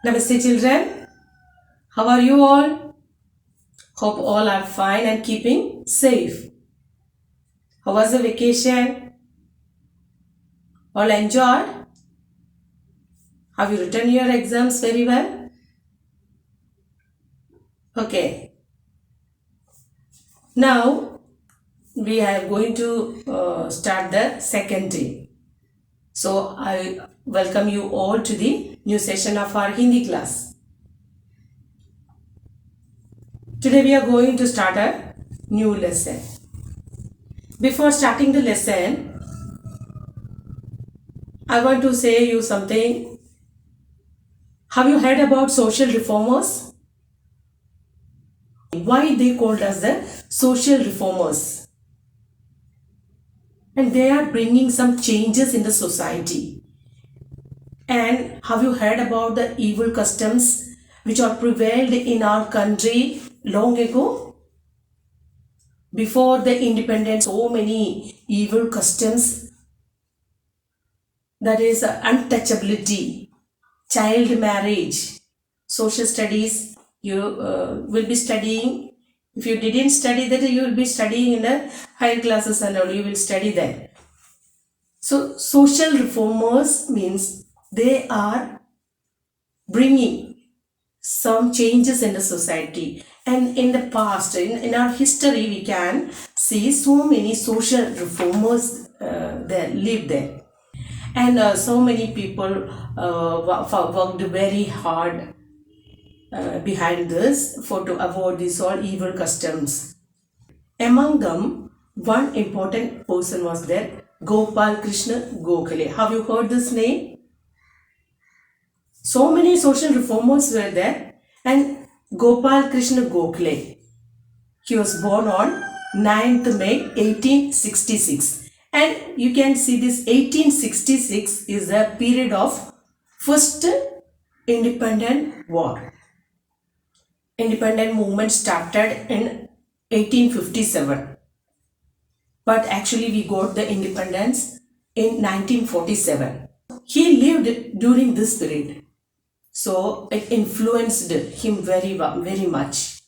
Namaste children. How are you all? Hope all are fine and keeping safe. How was the vacation? All enjoyed? Have you written your exams very well? Okay. Now we are going to start the second day. So I welcome you all to the new session of our Hindi class. Today we are going to start a new lesson. Before starting the lesson, I want to say you something. Have you heard about social reformers? Why they called us the social reformers? And they are bringing some changes in the society. And have you heard about the evil customs which are prevailed in our country long ago? Before the independence, so many evil customs, that is untouchability, child marriage, social studies, you will be studying. If you didn't study that, you will be studying in the higher classes and all, you will study there. So social reformers means they are bringing some changes in the society. And in the past, in our history, we can see so many social reformers there live there. And so many people worked very hard behind this for to avoid these all evil customs. Among them, one important person was there, Gopal Krishna Gokhale. Have you heard this name? So many social reformers were there, and Gopal Krishna Gokhale, he was born on 9th May 1866. And you can see this 1866 is the period of first independent war. Independent movement started in 1857, but actually we got the independence in 1947. He lived during this period, so it influenced him very much.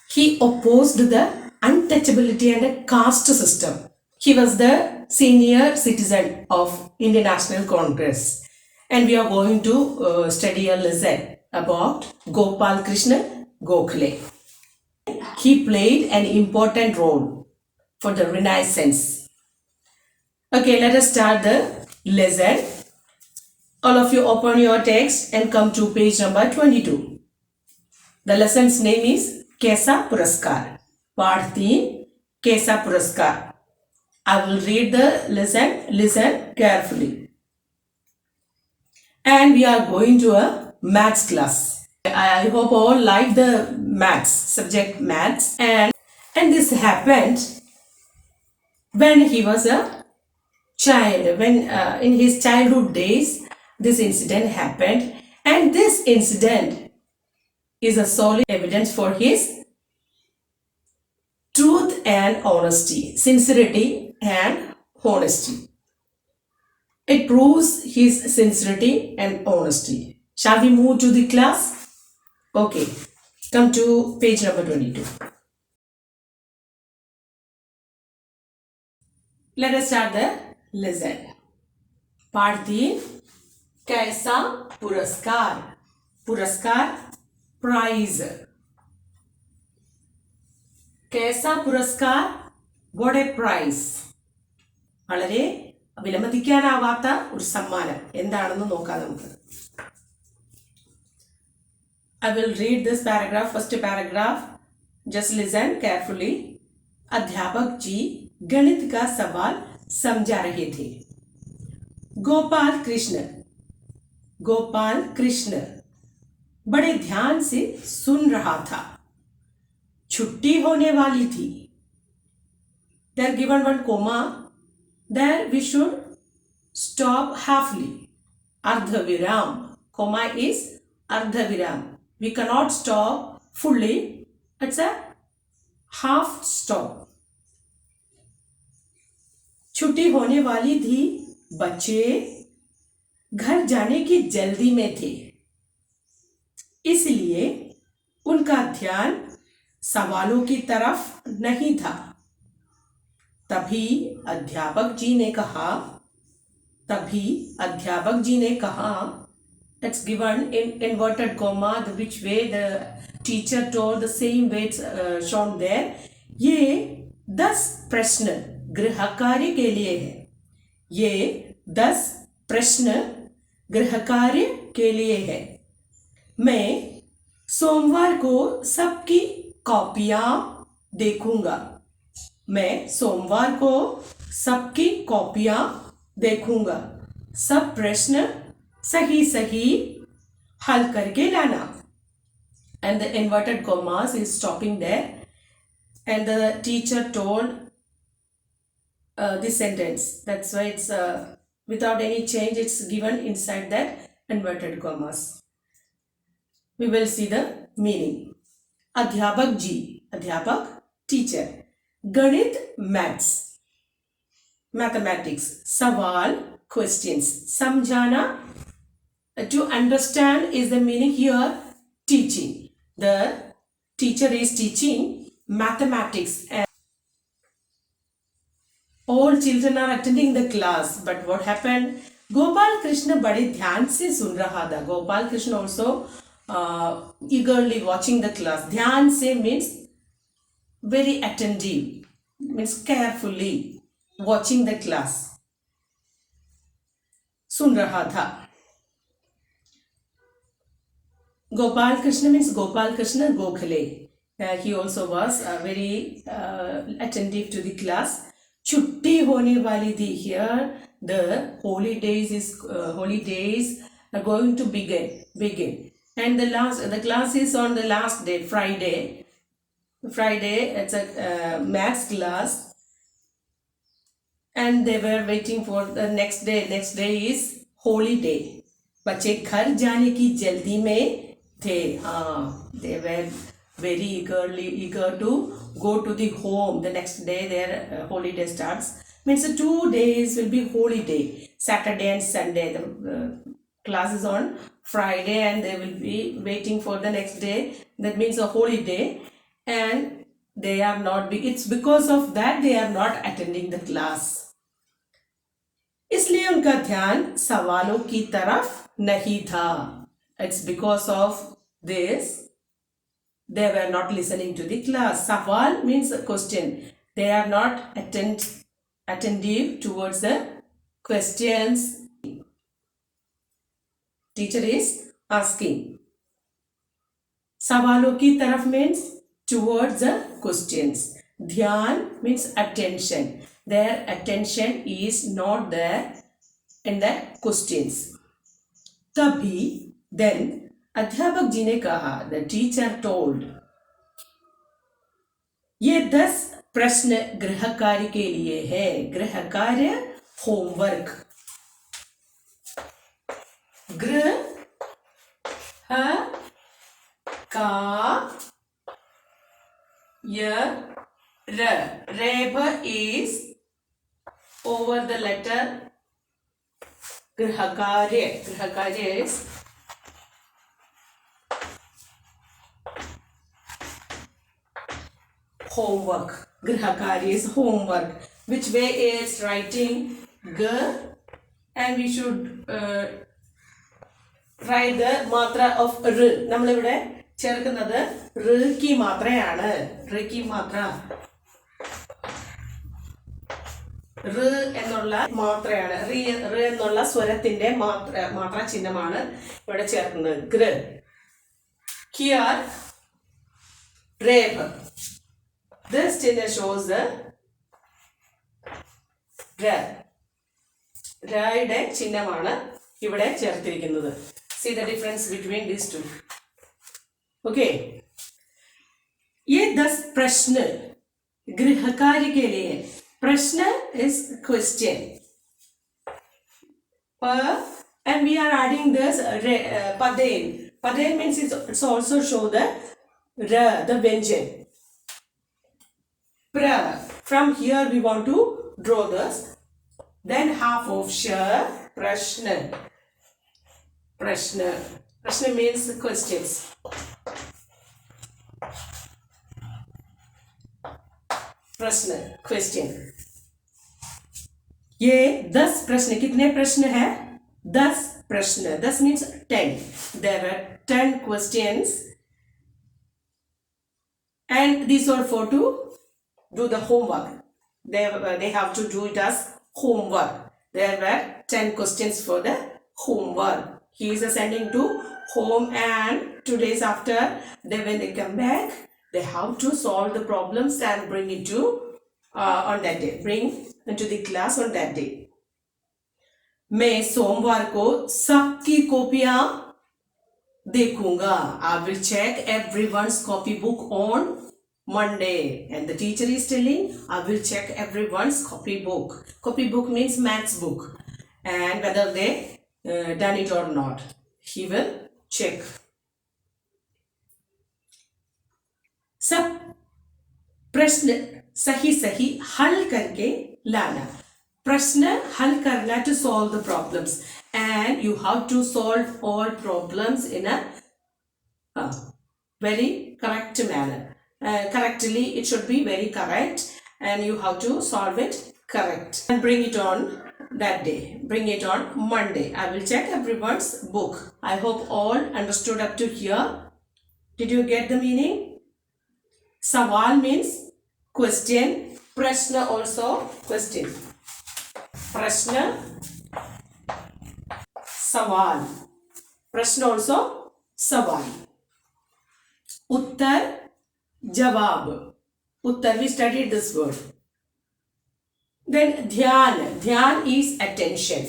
He opposed the untouchability and the caste system. He was the senior citizen of Indian National Congress, and we are going to study a lesson about Gopal Krishna Gokhale. He played an important role for the Renaissance. Okay, let us start the lesson. All of you open your text and come to page number 22. The lesson's name is Kaisa Puraskar. Part 3, Kaisa Puraskar. I will read the lesson. Listen carefully. And we are going to a maths class. I hope all like the maths, subject maths. And this happened when he was a child. When in his childhood days, this incident happened. And this incident is a solid evidence for his truth and honesty, sincerity and honesty. It proves his sincerity and honesty. Shall we move to the class? Okay, come to page number 22. Let us start the lesson. Part 3, Kaisa Puraskar. Puraskar, prize. Kaisa Puraskar, what a prize. വളരെ വിലമതിക്കാനാവാത്ത ഒരു സമ്മാനം എന്താണെന്ന് നോക്കാം നമുക്ക്. I will read this paragraph. First paragraph, just listen carefully. अध्यापक जी गणित का सवाल समझा रहे थे. गोपाल कृष्ण बड़े ध्यान से सुन रहा था. छुट्टी होने वाली थी. They are given one comma. There we should stop halfly. Ardhaviram. Comma is ardhaviram. We cannot stop fully. It's a half stop. छुट्टी होने वाली थी. बच्चे घर जाने की जल्दी में थे. इसलिए उनका ध्यान सवालों की तरफ नहीं था। तभी अध्यापक जी ने कहा, it's given in inverted comma, which way the teacher told, the same way it's shown there. ये 10 प्रश्न गृह कार्य के लिए है। ये 10 प्रश्न गृह कार्य के लिए है। मैं सोमवार को सबकी कॉपियां देखूंगा। मैं सोमवार को सबकी कॉपियां देखूंगा। सब प्रश्न सही हल करके लाना। And the inverted commas is stopping there. And the teacher told this sentence. That's why it's without any change, it's given inside that inverted commas. We will see the meaning. अध्यापक जी, अध्यापक टीचर, गणित maths, mathematics, सवाल questions, समझाना, to understand is the meaning here, teaching. The teacher is teaching mathematics and all children are attending the class. But what happened? Gopal Krishna बड़े ध्यान से सुन रहा था. Gopal Krishna also eagerly watching the class. ध्यान से means very attentive, means carefully watching the class. सुन रहा था. Gopal Krishna means Gopal Krishna Gokhale. He also was very attentive to the class. छुट्टी होने वाली थी. Here the holidays are going to begin. And the class is on the last day, Friday. It's a maths class. And they were waiting for the next day. Next day is holiday. बच्चे घर जाने की जल्दी में थे. They were very eager to go to the home. The next day their holiday starts. Means 2 days will be holiday. Saturday and Sunday. The class is on Friday and they will be waiting for the next day. That means a holiday. And they are not. It's because of that they are not attending the class. इसलिए उनका ध्यान सवालों की तरफ नहीं था. It's because of this they were not listening to the class. सवाल means a question. They are not attentive towards the questions. Teacher is asking. सवालों की तरफ means towards the questions. ध्यान means attention. Their attention is not there in the questions. तभी then अध्यापक जी ने कहा, the teacher told, ये 10 प्रश्न गृह कार्य के लिए है. गृह कार्य होमवर्क. गृह कार्य. Reb is over the letter Grihakarya. Grihakarya is homework. Grihakarya is homework. Which way is writing G, and we should write the matra of R. നമ്മളിവിടെ ചേർക്കുന്നത് R की മാത്രയാണ്. R की मात्रा. ഋ എന്നുള്ള മാത്രയാണ്. ഋ എന്നുള്ള സ്വരത്തിന്റെ മാത്ര ചിഹ്നമാണ് ഇവിടെ ചേർക്കുന്നത്. ഗൃ. Here reb. This chihna shows the r. റയുടെ ചിഹ്നമാണ് ഇവിടെ ചേർത്തിരിക്കുന്നത്. See the difference between these two. Okay. ये 10 प्रश्न गृह कार्य के लिए. Prashna is question. And we are adding this Paden. Paden means it's also show the Ra, the Vyanjan. Pra. From here we want to draw this. Then half of Sha, Prashna. Prashna. प्रश्न means questions. प्रश्न question. ये 10 प्रश्न, कितने प्रश्न है? 10 प्रश्न. 10 means 10. There are 10 questions, and these are for to do the homework. They have to do it as homework. There were 10 questions for the homework. He is sending to home, and 2 days after, when they come back, they have to solve the problems and bring it to on that day. Bring into the class on that day. मैं सोमवार को सबकी कॉपियां देखूंगा. I will check everyone's copy book on Monday. And the teacher is telling, I will check everyone's copy book. Copy book means maths book. And whether they done it or not, he will check. सब प्रश्न सही सही हल करके लाना. प्रश्न हल करना to solve the problems, and you have to solve all problems in a very correct manner. Correctly, it should be very correct, and you have to solve it correct and bring it on that day. Bring it on Monday. I will check everyone's book. I hope all understood up to here. Did you get the meaning? Sawal means question. Prashna also question. Prashna, sawal. Prashna also sawal. Uttar, jawab. Uttar, we studied this word. Then dhyan. Dhyan is attention.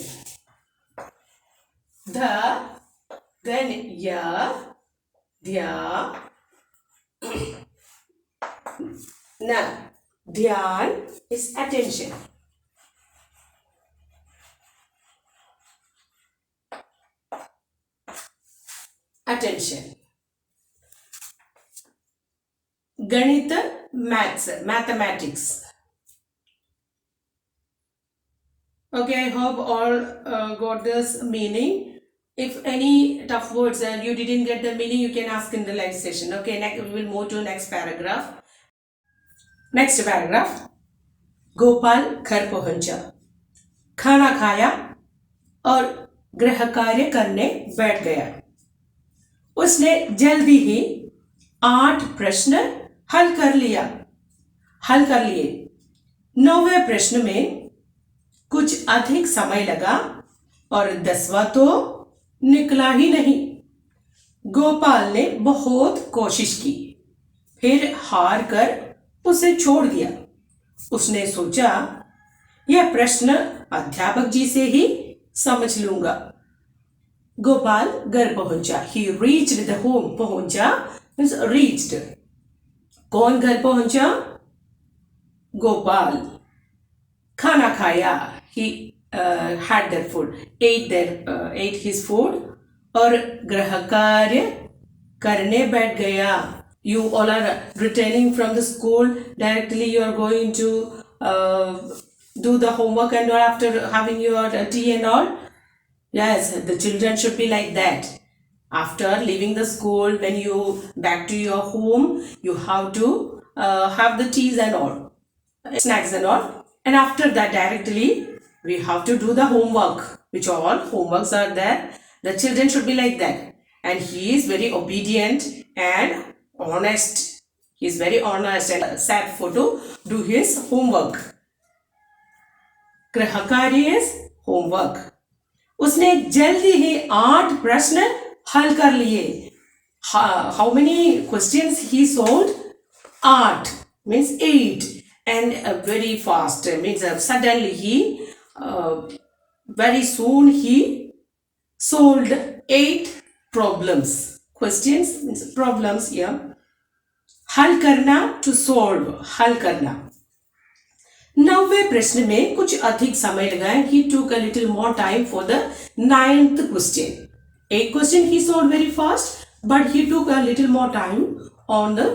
Then ya, dhya, na. Dhyan is attention. Attention. Ganita, maths, mathematics. Okay, I hope all got this meaning. If any tough words and you didn't get the meaning, you can ask in the live session. Okay, next we will move to next paragraph. Next paragraph. Gopal घर पहुंचा, खाना खाया और गृह कार्य करने बैठ गया. उसने जल्दी ही 8 प्रश्न हल कर लिए. 9वें प्रश्न में कुछ अधिक समय लगा और 10वां तो निकला ही नहीं. गोपाल ने बहुत कोशिश की, फिर हार कर उसे छोड़ दिया. उसने सोचा, यह प्रश्न अध्यापक जी से ही समझ लूंगा. गोपाल घर पहुंचा. He reached the home. पहुंचा means reached. कौन घर पहुंचा? गोपाल. खाना खाया. He had their food. Ate his food. और गृह कार्य करने बैठ गया. You all are returning from the school. Directly you are going to do the homework and all after having your tea and all. Yes, the children should be like that. After leaving the school, when you back to your home, you have to have the teas and all, snacks and all. And after that, directly we have to do the homework, which all homeworks are there. The children should be like that. And he is very obedient and honest. He is very honest and sad for to do his homework. गृहकार्य is homework. उसने जल्दी ही 8 प्रश्न हल कर लिए. How many questions he solved? 8 means 8, and very fast means suddenly he very soon he solved 8 problems. Questions means problems here. हल करना to solve, हल करना. 9वें प्रश्न में कुछ अधिक समय लगा. He took a little more time for the 9th question. 8 question he solved very fast, but he took a little more time on the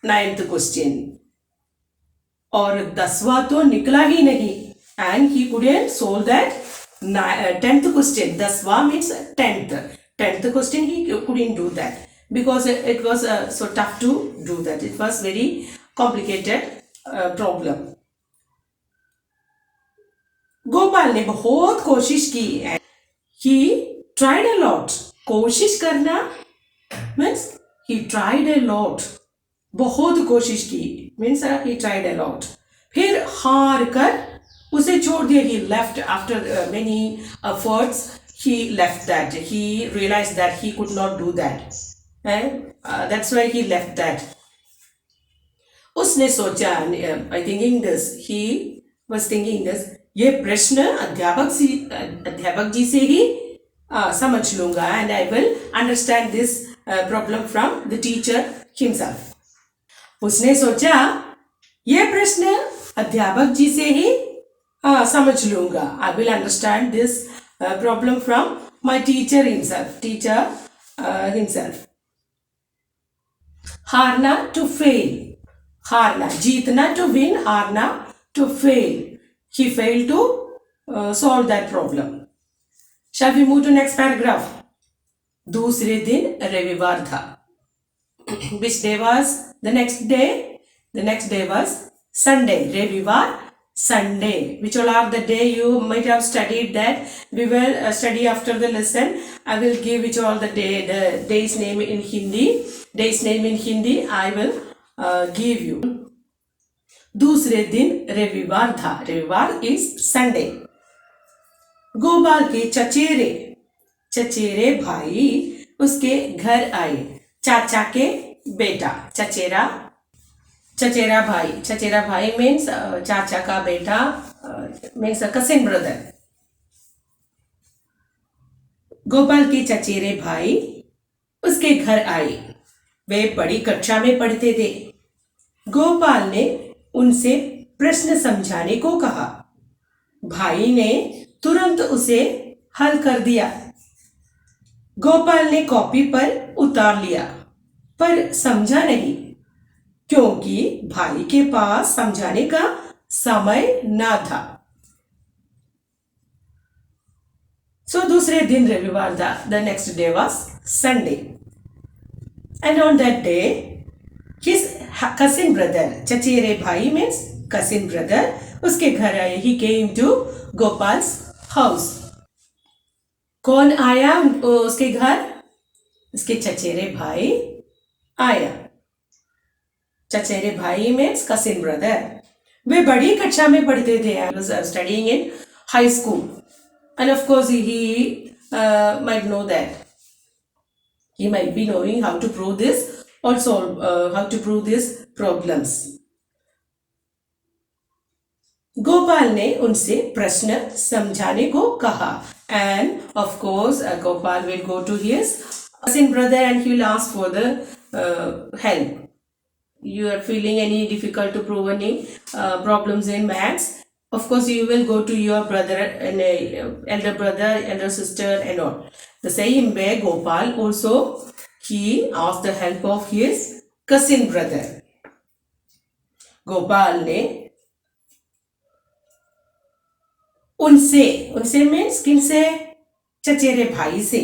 9th question. और 10वां तो निकला ही नहीं, and he couldn't solve that 10th question. 10वां means 10th. 10th question he couldn't do that because it was so tough to do that. It was very complicated problem. Gopal ने बहुत कोशिश की. He tried a lot. कोशिश करना means he tried a lot. बहुत कोशिश की means he tried a lot. फिर हार कर उसे छोड़ दिया. He left after many efforts. He left that. He realized that he could not do that. And that's why he left that. उसने सोचा, by thinking this, he was thinking this, ये प्रश्न अध्यापक जी से ही समझ लूंगा, and I will understand this problem from the teacher himself. उसने सोचा ये प्रश्न अध्यापक जी से ही समझ लूंगा. I will understand this problem from my teacher himself. हारना to fail. हारना, जीतना to win, हारना to fail. He failed to solve that problem. Shall we move to next paragraph? दूसरे दिन रविवार था. Which day was the next day? The next day was Sunday. रविवार, Sunday. Which all are the day you might have studied that. We will study after the lesson. I will give which all the day's name in Hindi. Day's name in Hindi I will give you. दूसरे दिन रविवार था. रविवार is Sunday. Gopal के चचेरे भाई उसके घर आए. चाचा के बेटा. चचेरा भाई means चाचा का बेटा, means a cousin brother. Gopal के चचेरे भाई उसके घर आए. वे बड़ी कक्षा में पढ़ते थे. गोपाल ने उनसे प्रश्न समझाने को कहा. भाई ने तुरंत उसे हल कर दिया. गोपाल ने कॉपी पर उतार लिया पर समझा नहीं क्योंकि भाई के पास समझाने का समय न था. So दूसरे दिन रविवार था. The next day was Sunday. And on that day, his cousin brother, चचेरे भाई means cousin brother, उसके घर आए. He came to Gopal's house. कौन आया उसके घर? उसके चचेरे भाई आया. चचेरे भाई means cousin brother. वे बड़ी कक्षा में पढ़ते थे. I was studying in high school. And of course he might know that. He might be knowing how to prove this or solve, how to prove these problems. Gopal ने उनसे प्रश्न समझाने को कहा. And of course Gopal will go to his cousin brother and he will ask for the help. You are feeling any difficult to prove any problems in maths, of course you will go to your brother and elder brother, elder sister and all. The same way Gopal also, he asked the help of his cousin brother. Gopal ने उनसे means किनसे? चचेरे भाई से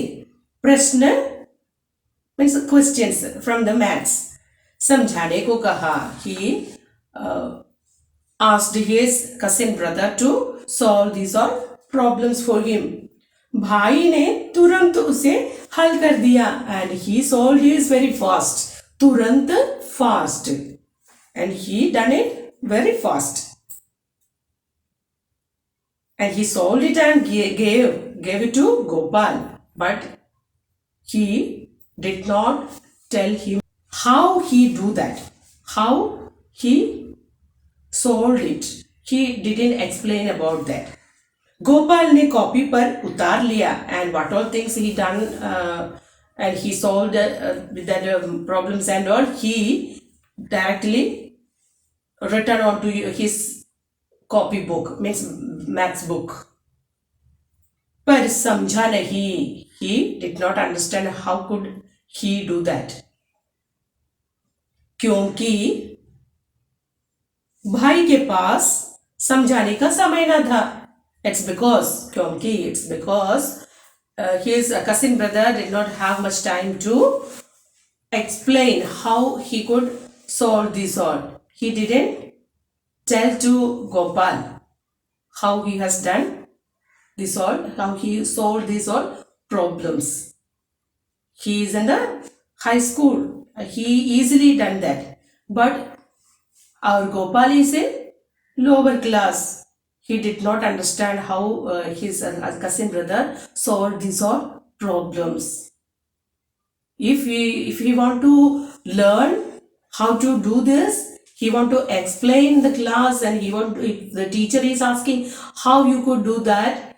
प्रश्न means questions from the maths समझाने को कहा. He asked his cousin brother to solve these all problems for him. भाई ने तुरंत उसे हल कर दिया and he solved his very fast. तुरंत fast and he done it very fast. And he solved it and gave it to Gopal. But he did not tell him how he do that, how he solved it. He didn't explain about that. Gopal ने copy पर उतार लिया and what all things he done and he solved that problems and all, he directly written onto his copy book, means maths book. पर समझा नहीं. He did not understand how could he do that. क्योंकि भाई के पास समझाने का समय न था. It's because his cousin brother did not have much time to explain how he could solve this all. He didn't tell to Gopal how he has done this all, how he solved these all problems. He is in the high school. He easily done that. But our Gopal is in lower class. He did not understand how his cousin brother solved these all problems. If he want to learn how to do this, he want to explain the class, and he want if the teacher is asking how you could do that,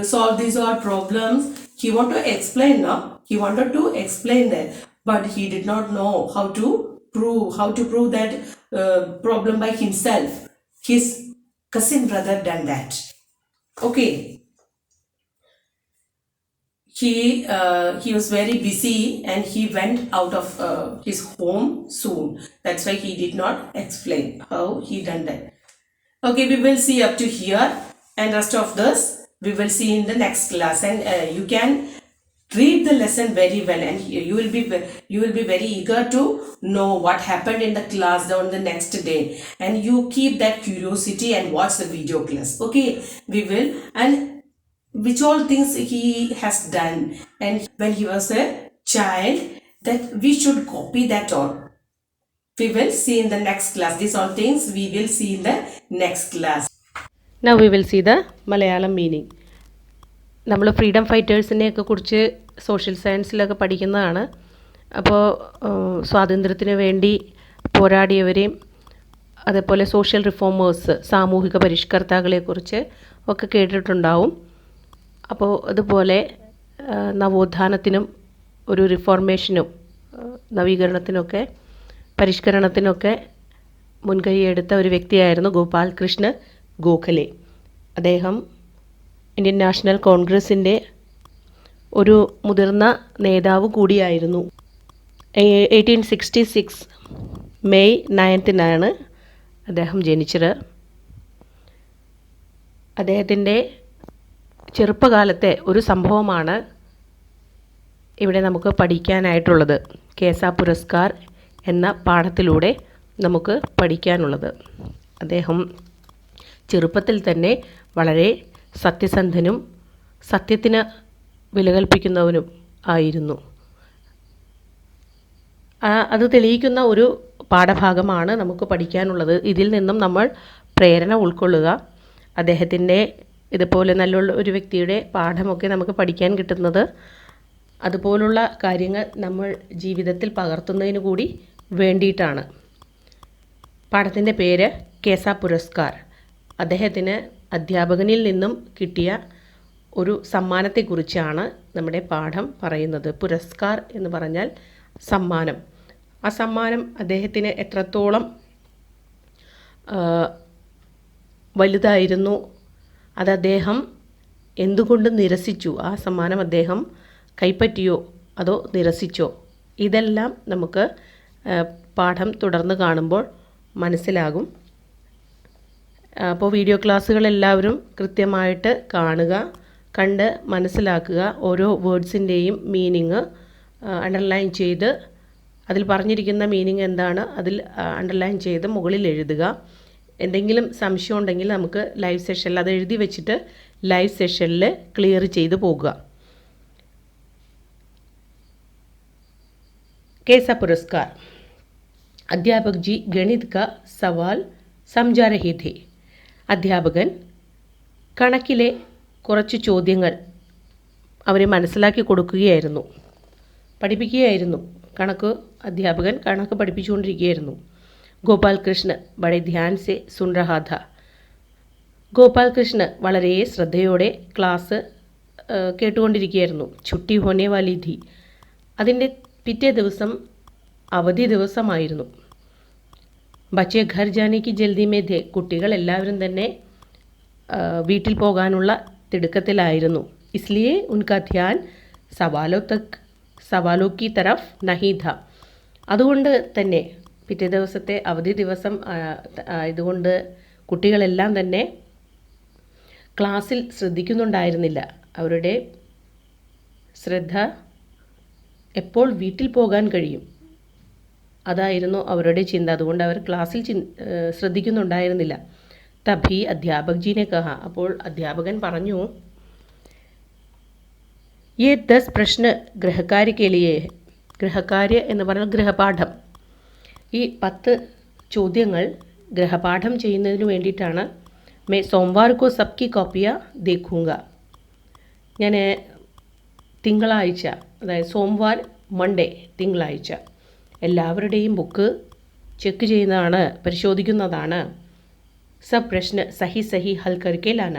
solve these all problems, he want to explain. No, he wanted to explain that, but he did not know how to prove that problem by himself. His cousin brother done that. Okay. He was very busy, and he went out of his home soon. That's why he did not explain how he done that. Okay, we will see up to here, and rest of this we will see in the next class. And you can read the lesson very well, and you will be very eager to know what happened in the class on the next day, and you keep that curiosity and watch the video class. Okay, we will, and which all things he has done, and when he was a child, that we should copy that all. We will see in the next class. These all things we will see in the next class. Now we will see the Malayalam meaning. നമ്മൾ freedom ഫൈറ്റേഴ്സിനെയൊക്കെ കുറിച്ച് social സയൻസിലൊക്കെ പഠിക്കുന്നതാണ്. അപ്പോൾ സ്വാതന്ത്ര്യത്തിന് വേണ്ടി പോരാടിയവരെയും അതേപോലെ social reformers, സാമൂഹിക പരിഷ്കർത്താക്കളെക്കുറിച്ച് ഒക്കെ കേട്ടിട്ടുണ്ടാവും. അപ്പോൾ അതുപോലെ നവോത്ഥാനത്തിനും ഒരു റിഫോർമേഷനും നവീകരണത്തിനൊക്കെ പരിഷ്കരണത്തിനൊക്കെ മുൻകൈയെടുത്ത ഒരു വ്യക്തിയായിരുന്നു ഗോപാൽ കൃഷ്ണ ഗോഖലെ. അദ്ദേഹം ഇന്ത്യൻ നാഷണൽ കോൺഗ്രസിൻ്റെ ഒരു മുതിർന്ന നേതാവ് കൂടിയായിരുന്നു. 1866 മെയ് 9 അദ്ദേഹം ജനിച്ചത്. അദ്ദേഹത്തിൻ്റെ ചെറുപ്പകാലത്തെ ഒരു സംഭവമാണ് ഇവിടെ നമുക്ക് പഠിക്കാനായിട്ടുള്ളത്. കേസ പുരസ്കാർ എന്ന പാഠത്തിലൂടെ നമുക്ക് പഠിക്കാനുള്ളത്. അദ്ദേഹം ചെറുപ്പത്തിൽ തന്നെ വളരെ സത്യസന്ധനും സത്യത്തിന് വില കൽപ്പിക്കുന്നവനും ആയിരുന്നു. അത് തെളിയിക്കുന്ന ഒരു പാഠഭാഗമാണ് നമുക്ക് പഠിക്കാനുള്ളത്. ഇതിൽ നിന്നും നമ്മൾ പ്രേരണ ഉൾക്കൊള്ളുക. അദ്ദേഹത്തിൻ്റെ ഇതുപോലെ നല്ലുള്ള ഒരു വ്യക്തിയുടെ പാഠമൊക്കെ നമുക്ക് പഠിക്കാൻ കിട്ടുന്നത് അതുപോലുള്ള കാര്യങ്ങൾ നമ്മൾ ജീവിതത്തിൽ പകർത്തുന്നതിന് കൂടി വേണ്ടിയിട്ടാണ്. പാഠത്തിൻ്റെ പേര് കേസ പുരസ്കാർ. അദ്ദേഹത്തിന് അധ്യാപകനിൽ നിന്നും കിട്ടിയ ഒരു സമ്മാനത്തെക്കുറിച്ചാണ് നമ്മുടെ പാഠം പറയുന്നത്. പുരസ്കാർ എന്ന് പറഞ്ഞാൽ സമ്മാനം. ആ സമ്മാനം അദ്ദേഹത്തിന് എത്രത്തോളം വലുതായിരുന്നു, അത് അദ്ദേഹം എന്തുകൊണ്ട് നിരസിച്ചു, ആ സമ്മാനം അദ്ദേഹം കൈപ്പറ്റിയോ അതോ നിരസിച്ചോ, ഇതെല്ലാം നമുക്ക് പാഠം തുടർന്ന് കാണുമ്പോൾ മനസ്സിലാകും. അപ്പോൾ വീഡിയോ ക്ലാസ്സുകളെല്ലാവരും കൃത്യമായിട്ട് കാണുക, കണ്ട് മനസ്സിലാക്കുക. ഓരോ വേർഡ്സിൻ്റെയും മീനിങ് അണ്ടർലൈൻ ചെയ്ത്, അതിൽ പറഞ്ഞിരിക്കുന്ന മീനിങ് എന്താണ് അതിൽ അണ്ടർലൈൻ ചെയ്ത് മുകളിൽ എഴുതുക. എന്തെങ്കിലും സംശയം ഉണ്ടെങ്കിൽ നമുക്ക് ലൈവ് സെഷനിൽ അത് എഴുതി വെച്ചിട്ട് ലൈവ് സെഷനിൽ ക്ലിയർ ചെയ്ത് പോകുക. कैसा पुरस्कार. अध्यापक जी गणित का सवाल समझा रहे थे. അധ്യാപകൻ കണക്കിലെ കുറച്ച് ചോദ്യങ്ങൾ അവരെ മനസ്സിലാക്കി കൊടുക്കുകയായിരുന്നു, പഠിപ്പിക്കുകയായിരുന്നു. അധ്യാപകൻ കണക്ക് പഠിപ്പിച്ചുകൊണ്ടിരിക്കുകയായിരുന്നു. ഗോപാൽ കൃഷ്ണ ബഡെ ധ്യാൻ സെ സുൻ രഹാ ഥാ. ഗോപാൽ കൃഷ്ണ വളരെ ശ്രദ്ധയോടെ ക്ലാസ് കേട്ടുകൊണ്ടിരിക്കുകയായിരുന്നു. ഛുട്ടി ഹോനെ വാലി ഥി. അതിൻ്റെ പിറ്റേ ദിവസം അവധി ദിവസമായിരുന്നു. ബച്ചെ ഘർ ജാനെ കി ജൽദി മേ ഥേ. കുട്ടികൾ എല്ലാവരും തന്നെ വീട്ടിൽ പോകാനുള്ള തിടുക്കത്തിലായിരുന്നു. ഇസ്ലിയെ ഉൻകാ ധ്യാൻ സവാലോ കി തരഫ് നഹി ഥ. അതുകൊണ്ട് തന്നെ പിറ്റേ ദിവസത്തെ അവധി ദിവസം ആയതുകൊണ്ട് കുട്ടികളെല്ലാം തന്നെ ക്ലാസ്സിൽ ശ്രദ്ധിക്കുന്നുണ്ടായിരുന്നില്ല. അവരുടെ ശ്രദ്ധ എപ്പോൾ വീട്ടിൽ പോകാൻ കഴിയും, അതായിരുന്നു അവരുടെ ചിന്ത. അതുകൊണ്ട് അവർ ക്ലാസ്സിൽ ശ്രദ്ധിക്കുന്നുണ്ടായിരുന്നില്ല. തഭി അധ്യാപക് ജീനെ കഹ, അപ്പോൾ അധ്യാപകൻ പറഞ്ഞു, യേ 10 പ്രശ്ന ഗൃഹകാര്യ കെ ലിയേ, ഗൃഹകാര്യ എന്ന് പറഞ്ഞാൽ ഗൃഹപാഠം. ഈ 10 ചോദ്യങ്ങൾ ഗൃഹപാഠം ചെയ്യുന്നതിന് വേണ്ടിയിട്ടാണ്. മേ സോമവാർ കോ സബ്കി കോപ്പിയ ദേഖൂങ്ക, ഞാൻ തിങ്കളാഴ്ച, അതായത് സോമവാർ മൺഡേ തിങ്കളാഴ്ച എല്ലാവരുടെയും ബുക്ക് ചെക്ക് ചെയ്യുന്നതാണ്, പരിശോധിക്കുന്നതാണ്. സബ് പ്രശ്ന സഹി സഹി ഹൽ കർക്കെ ലാന,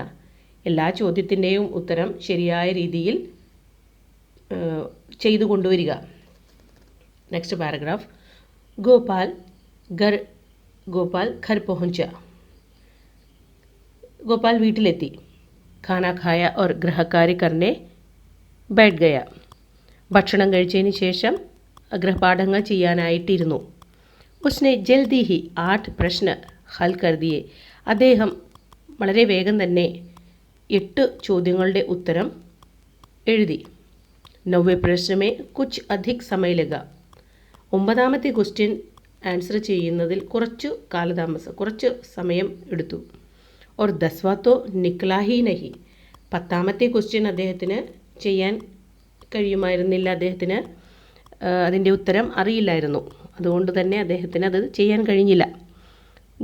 എല്ലാ ചോദ്യത്തിൻ്റെയും ഉത്തരം ശരിയായ രീതിയിൽ ചെയ്തു കൊണ്ടുവരിക. Next paragraph. ഗോപാൽ ഘർ പहुंच, ഗോപാൽ വീട്ടിലെത്തി. ഖാന ഖായ और ഗൃഹകാര്യ കർനെ बैठ गया, ഭക്ഷണം കഴിച്ചതിന് ശേഷം ഗൃഹപാഠങ്ങൾ ചെയ്യാനായിട്ടിരുന്നു. ഉസ്നെ ജൽദി ഹി 8 പ്രശ്ന ഹൽ കർ ദിയെ, അദ്ദേഹം വളരെ വേഗം തന്നെ 8 ചോദ്യങ്ങളുടെ ഉത്തരം എഴുതി. 9 പ്രശ്ന മേ കുച്ച് അധിക് സമയ ലഗ, 9ാമത്തെ ക്വസ്റ്റ്യൻ ആൻസർ ചെയ്യുന്നതിൽ കുറച്ച് സമയം എടുത്തു. और 10वां तो निकला ही नहीं, 10ാമത്തെ ക്വസ്റ്റ്യൻ അദ്ദേഹത്തിന് ചെയ്യാൻ കഴിയുമായിരുന്നില്ല, അദ്ദേഹത്തിന് അതിൻ്റെ ഉത്തരം അറിയില്ലായിരുന്നു. അതുകൊണ്ട് തന്നെ അദ്ദേഹത്തിന് അത് ചെയ്യാൻ കഴിഞ്ഞില്ല.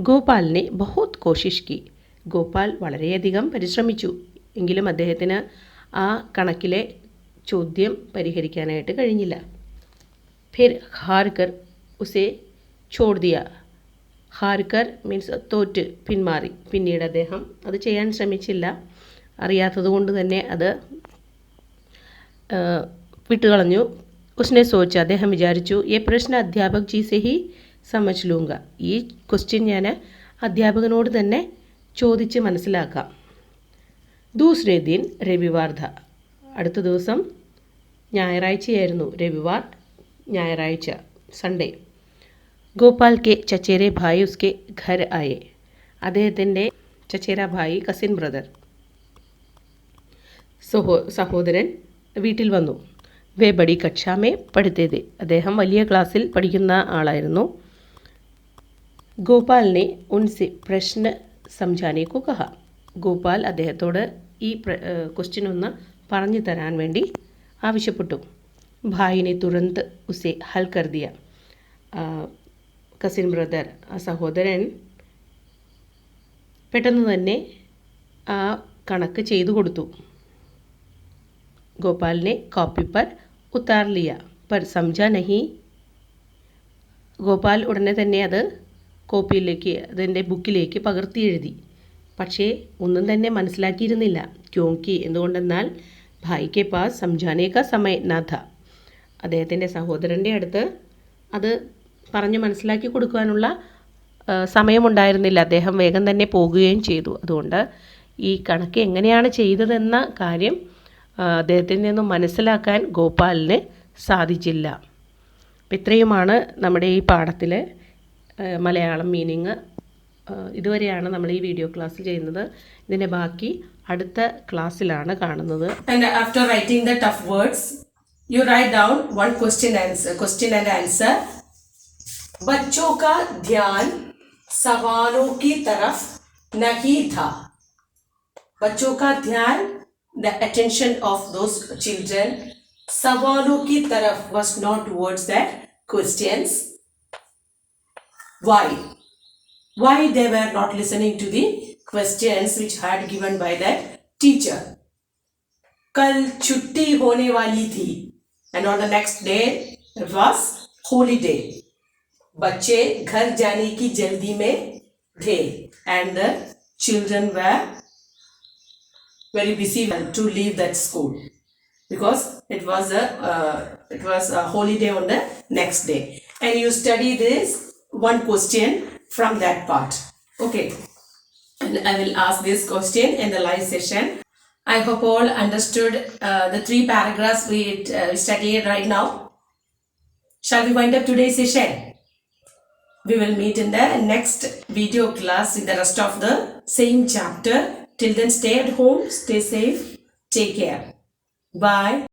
ഗോപാലിനെ ബഹുത് കോശിഷ് കി, ഗോപാൽ വളരെയധികം പരിശ്രമിച്ചു, എങ്കിലും അദ്ദേഹത്തിന് ആ കണക്കിലെ ചോദ്യം പരിഹരിക്കാനായിട്ട് കഴിഞ്ഞില്ല. ഫിർ ഹാർക്കർ ഉസെ ഛോഡ് ദിയ, ഹാർക്കർ മീൻസ് തോറ്റ്, പിന്മാറി. പിന്നീട് അദ്ദേഹം അത് ചെയ്യാൻ ശ്രമിച്ചില്ല, അറിയാത്തത് കൊണ്ട് തന്നെ അത് വിട്ടുകളഞ്ഞു. ഉസ്നെ സോച്ച, അദ്ദേഹം വിചാരിച്ചു, ഈ പ്രശ്ന അധ്യാപക് ജി സെ ഹി സമझ ലൂങ്ക, ഈ ക്വസ്റ്റ്യൻ ഞാൻ അധ്യാപകനോട് തന്നെ ചോദിച്ച് മനസ്സിലാക്കാം. ദൂസരേ ദിൻ രവിവാർ ഥ, അടുത്ത ദിവസം ഞായറാഴ്ചയായിരുന്നു. രവിവാർ ഞായറാഴ്ച, സൺഡേ. ഗോപാൽ കെ ചച്ചേരെ ഭായി ഉസ്കെ ഘർ ആയേ, അദ്ദേഹത്തിൻ്റെ ചച്ചേര ഭായി, കസിൻ ബ്രദർ, സഹോദരൻ വീട്ടിൽ വന്നു. വേ ബഡി കക്ഷാമേ പഠിത്തേത്, അദ്ദേഹം വലിയ ക്ലാസ്സിൽ പഠിക്കുന്ന ആളായിരുന്നു. ഗോപാലിനെ ഉൻസെ പ്രശ്ന സംജാനെ കോ കഹ, ഗോപാൽ അദ്ദേഹത്തോട് ഈ ക്വസ്റ്റ്യൻ ഒന്ന് പറഞ്ഞു തരാൻ വേണ്ടി ആവശ്യപ്പെട്ടു. ഭായിനെ തുറന്ത് ഉസെ ഹൽ കർ ദിയ, കസിൻ ബ്രദർ, ആ സഹോദരൻ പെട്ടെന്ന് തന്നെ ആ കണക്ക് ചെയ്തു കൊടുത്തു. ഗോപാലിനെ കോപ്പി പർ ഉത്താർ ലിയ പർ സംജ നഹി, ഗോപാൽ ഉടനെ തന്നെ അത് കോപ്പിയിലേക്ക്, അതിൻ്റെ ബുക്കിലേക്ക് പകർത്തി എഴുതി. പക്ഷേ ഒന്നും തന്നെ മനസ്സിലാക്കിയിരുന്നില്ല. ക്യോങ്കി, എന്തുകൊണ്ടെന്നാൽ ഭായിക്ക് പാസ് സംജാനേക്ക സമയ നാഥ, അദ്ദേഹത്തിൻ്റെ സഹോദരൻ്റെ അടുത്ത് അത് പറഞ്ഞ് മനസ്സിലാക്കി കൊടുക്കാനുള്ള സമയമുണ്ടായിരുന്നില്ല. അദ്ദേഹം വേഗം തന്നെ പോകുകയും ചെയ്തു. അതുകൊണ്ട് ഈ കണക്ക് എങ്ങനെയാണ് ചെയ്തതെന്ന കാര്യം അദ്ദേഹത്തിൽ നിന്നും മനസ്സിലാക്കാൻ ഗോപാലിന് സാധിച്ചില്ല. അപ്പം ഇത്രയുമാണ് നമ്മുടെ ഈ പാഠത്തിലെ മലയാളം മീനിങ്. ഇതുവരെയാണ് നമ്മൾ ഈ വീഡിയോ ക്ലാസ് ചെയ്യുന്നത്. ഇതിൻ്റെ ബാക്കി അടുത്ത ക്ലാസ്സിലാണ് കാണുന്നത്. And after writing the tough words, you write down one question and answer. बच्चों का ध्यान सवालों की तरफ नहीं था. बच्चों का ध्यान, the attention of those children, सवालों की तरफ was not towards that questions. Why they were not listening to the questions which had given by that teacher. कल छुट्टी होने वाली थी, and on the next day it was holiday. बच्चे घर जाने की जल्दी में थे, and the children were very busy to leave that school because it was a holiday on the next day. And you study this one question from that part. Okay, and I will ask this question in the live session. I hope all understood the 3 paragraphs we studied right now. Shall we wind up today's session? We will meet in the next video class in the rest of the same chapter. Till then, stay at home, stay safe, take care. Bye.